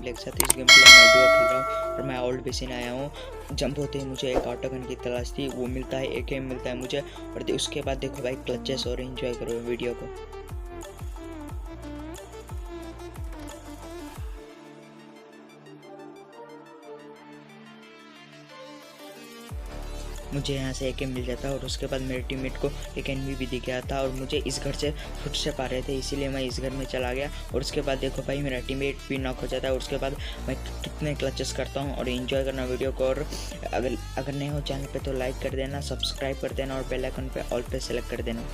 Play के साथ। इस गेम प्ले में मैं डुओ खेल रहा हूँ और मैं ओल्ड बेसिन आया हूँ। जंप होते ही मुझे एक ऑटो गन की तलाश थी, वो मिलता है, एक एम मिलता है मुझे। और उसके बाद देखो भाई क्लचेस और एंजॉय करो वीडियो को। मुझे यहाँ से एक एम मिल जाता है और उसके बाद मेरे टीममेट को एक एनिमी भी दिख गया था और मुझे इस घर से फुटस्टेप आ रहे थे, इसीलिए मैं इस घर में चला गया। और उसके बाद देखो भाई मेरा टीममेट भी नॉक हो जाता है। और उसके बाद मैं कितने क्लचेस करता हूँ और एंजॉय करना वीडियो को। और अगर नए हो चैनल पे तो लाइक कर देना, सब्सक्राइब कर देना और बेल आइकन पे ऑल पे सेलेक्ट कर देना।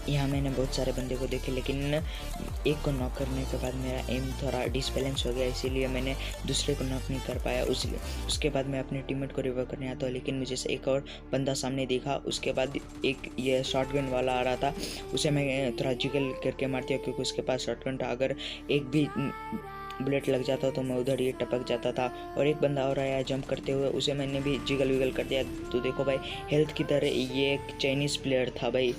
यहाँ मैंने बहुत सारे बंदे को देखे, लेकिन एक को नॉक करने के बाद मेरा एम थोड़ा डिसबैलेंस हो गया, इसीलिए मैंने दूसरे को नॉक नहीं कर पाया। उसके बाद मैं अपने टीममेट को रिवाइव करने आता हूँ, लेकिन मुझे एक और बंदा सामने दिखा। उसके बाद एक ये शॉटगन वाला आ रहा था, उसे मैं थोड़ा जिगल करके मारती हूँ क्योंकि उसके पास शॉटगन था। अगर एक भी बुलेट लग जाता तो मैं उधर ये टपक जाता था। और एक बंदा और आया जंप करते हुए, उसे मैंने भी जिगल विगल कर दिया। तो देखो भाई हेल्थ की तरह ये एक चाइनीज़ प्लेयर था भाई।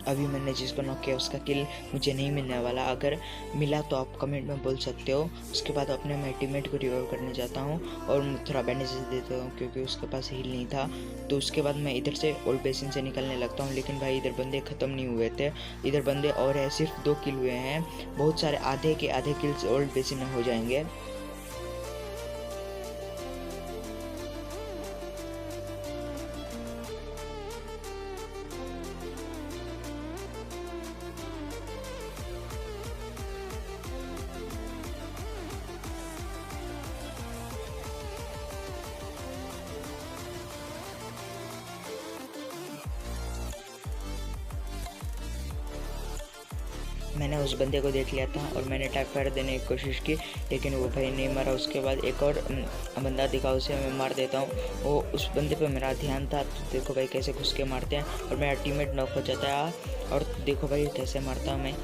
अभी मैंने जिसको नॉक किया उसका किल मुझे नहीं मिलने वाला, अगर मिला तो आप कमेंट में बोल सकते हो। उसके बाद अपने मैं टीममेट को रिवाइव करने जाता हूँ और थोड़ा बैंडेजेस देता हूँ क्योंकि उसके पास हील नहीं था। तो उसके बाद मैं इधर से ओल्ड बेसिन से निकलने लगता हूँ, लेकिन भाई इधर बंदे ख़त्म नहीं हुए थे, इधर बंदे और है, सिर्फ 2 किल हुए हैं। बहुत सारे आधे के आधे किल्स ओल्ड बेसिन में हो जाएंगे। मैंने उस बंदे को देख लिया था और मैंने टैप फायर देने की कोशिश की, लेकिन वो भाई नहीं मारा। उसके बाद एक और बंदा दिखा, उसे मैं मार देता हूँ। वो उस बंदे पे मेरा ध्यान था, तो देखो भाई कैसे घुस के मारते हैं और मेरा टीममेट नॉक हो जाता है। और देखो भाई कैसे मारता हूँ मैं।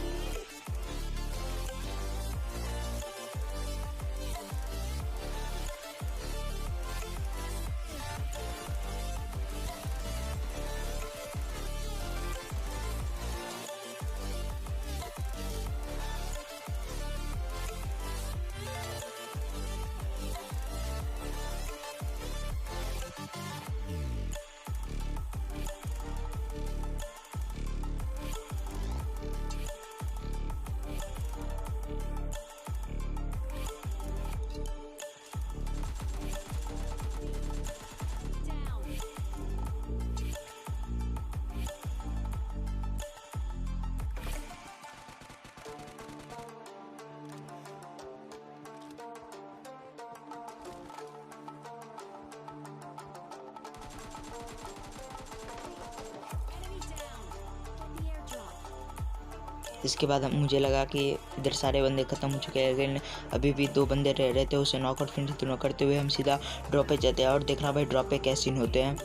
इसके बाद मुझे लगा कि इधर सारे बंदे ख़त्म हो चुके हैं, लेकिन अभी भी 2 बंदे रह रहे थे। उसे नॉकआउट फिनिश नॉक करते हुए हम सीधा ड्रॉप पे जाते हैं और देखना भाई ड्रॉप पे क्या सीन होते हैं।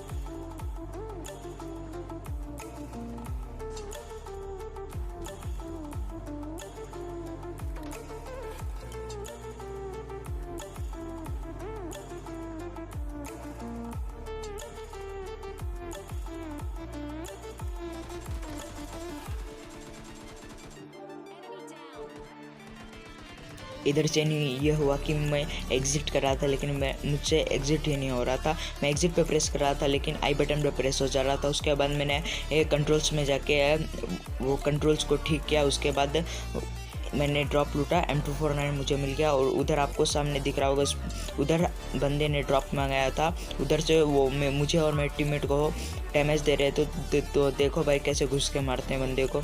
इधर से नहीं ये हुआ कि मैं एग्जिट कर रहा था, लेकिन मुझसे एग्जिट ही नहीं हो रहा था। मैं एग्जिट पे प्रेस कर रहा था, लेकिन आई बटन पे प्रेस हो जा रहा था। उसके बाद मैंने कंट्रोल्स में जाके वो कंट्रोल्स को ठीक किया। उसके बाद मैंने ड्रॉप लूटा, M249 मुझे मिल गया। और उधर आपको सामने दिख रहा होगा, उधर बंदे ने ड्रॉप मंगाया था, उधर से वो मुझे और मेरे टीममेट को डैमेज दे रहे थे। तो देखो भाई कैसे घुस के मारते हैं बंदे को।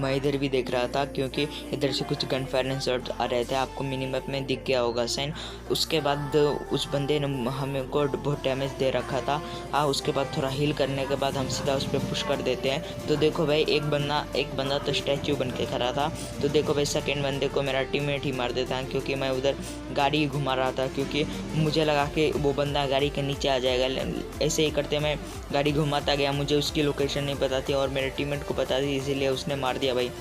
मैं इधर भी देख रहा था क्योंकि इधर से कुछ गन फायर शॉट आ रहे थे, आपको मिनी मैप में दिख गया होगा साइन। उसके बाद उस बंदे ने हमें को बहुत डैमेज दे रखा था। उसके बाद थोड़ा हील करने के बाद हम सीधा उस पर पुश कर देते हैं। तो देखो भाई एक बंदा तो स्टैचू बन के खड़ा था। तो देखो भाई सेकेंड बंदे को मेरा टीममेट ही मार देता है क्योंकि मैं उधर गाड़ी घुमा रहा था, क्योंकि मुझे लगा कि वो बंदा गाड़ी के नीचे आ जाएगा। ऐसे ही करते मैं गाड़ी घुमाता गया, मुझे उसकी लोकेशन नहीं पता थी और मेरे टीममेट को पता थी, इसीलिए उसने मार दिया भाई।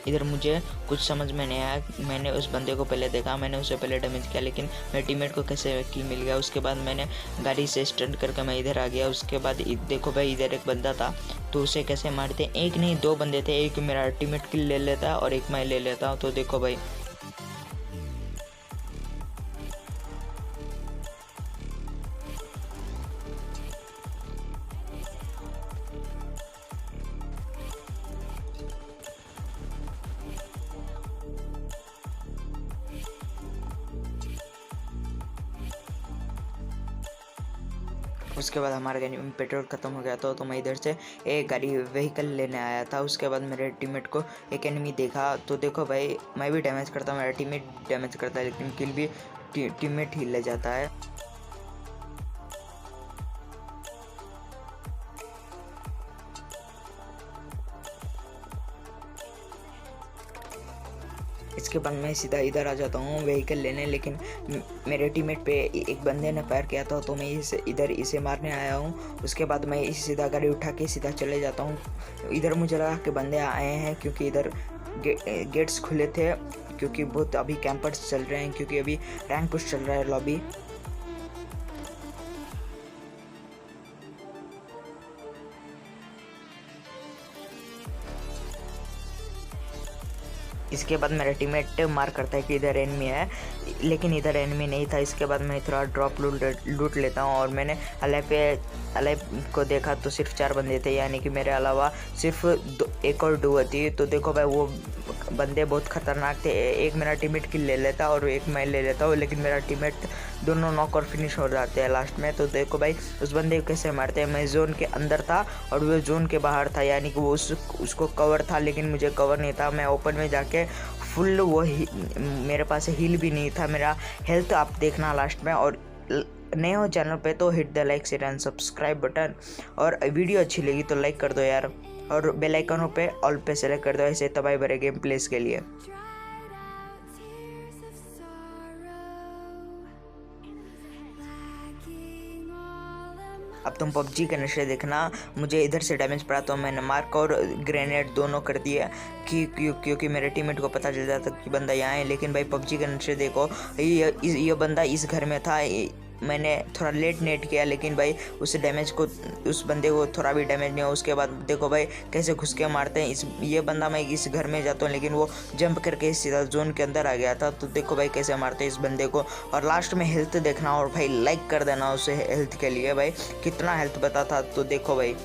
इधर मुझे कुछ समझ में नहीं आया। मैंने उस बंदे को पहले देखा, मैंने उसे पहले डैमेज किया, लेकिन मेरे टीममेट को कैसे किल मिल गया। उसके बाद मैंने गाड़ी से स्टंट करके मैं इधर आ गया। उसके बाद देखो भाई इधर एक बंदा था, तो उसे कैसे मारते, एक नहीं दो बंदे थे, एक मेरा टीममेट किल ले लेता और एक मैं ले लेता। तो देखो भाई उसके बाद हमारे गाड़ी में पेट्रोल ख़त्म हो गया था, तो मैं इधर से एक गाड़ी व्हीकल लेने आया था। उसके बाद मेरे टीममेट को एक एनिमी देखा, तो देखो भाई मैं भी डैमेज करता हूँ, मेरा टीममेट डैमेज करता है, लेकिन किल भी टीममेट ही ले जाता है। इसके बाद मैं सीधा इधर आ जाता हूँ व्हीकल लेने, लेकिन मेरे टीममेट पे एक बंदे ने फायर किया था, तो मैं इसे मारने आया हूँ। उसके बाद मैं सीधा गाड़ी उठा के सीधा चले जाता हूँ। इधर मुझे लगा कि बंदे आए हैं, क्योंकि इधर गेट्स खुले थे, क्योंकि बहुत अभी कैंपर्स चल रहे हैं, क्योंकि अभी रैंक पुश चल रहा है लॉबी। इसके बाद मेरा टीममेट मार करता है कि इधर एनिमी है, लेकिन इधर एनिमी नहीं था। इसके बाद मैं थोड़ा ड्रॉप लूट लेता हूँ, और मैंने अलाइव को देखा तो सिर्फ 4 बंदे थे, यानी कि मेरे अलावा सिर्फ एक और डुओ थी। तो देखो भाई वो बंदे बहुत खतरनाक थे, एक मेरा टीममेट किल ले लेता और एक मैं ले लेता हूँ, लेकिन मेरा टीममेट दोनों नॉक और फिनिश हो जाते हैं लास्ट में। तो देखो भाई उस बंदे को कैसे मारते हैं। मैं जोन के अंदर था और वो जोन के बाहर था, यानी कि वो उसको कवर था, लेकिन मुझे कवर नहीं था। मैं ओपन में जाके फुल मेरे पास हील भी नहीं था। मेरा हेल्थ आप देखना लास्ट में। और नए हो चैनल पे तो hit the like share and subscribe button, और वीडियो अच्छी लगी तो लाइक कर दो यार, और बेल आइकनों पे ऑल पे सेलेक्ट कर दो, ऐसे तबाही भरे गेम प्लेस के लिए। अब तुम पबजी के नशे देखना। मुझे इधर से डैमेज पड़ा तो मैंने मार्क और ग्रेनेड दोनों कर दिए, क्योंकि मेरे टीममेट को पता चल जाता कि बंदा यहाँ है। लेकिन भाई पबजी के नशे देखो, ये बंदा इस घर में था। मैंने थोड़ा लेट नेट किया, लेकिन भाई उस बंदे को थोड़ा भी डैमेज नहीं हुआ। उसके बाद देखो भाई कैसे घुस के मारते हैं। ये बंदा, मैं इस घर में जाता हूँ, लेकिन वो जंप करके सीधा जोन के अंदर आ गया था। तो देखो भाई कैसे मारते हैं इस बंदे को। और लास्ट में हेल्थ देखना, और भाई लाइक कर देना उसे हेल्थ के लिए। भाई कितना हेल्थ बता था, तो देखो भाई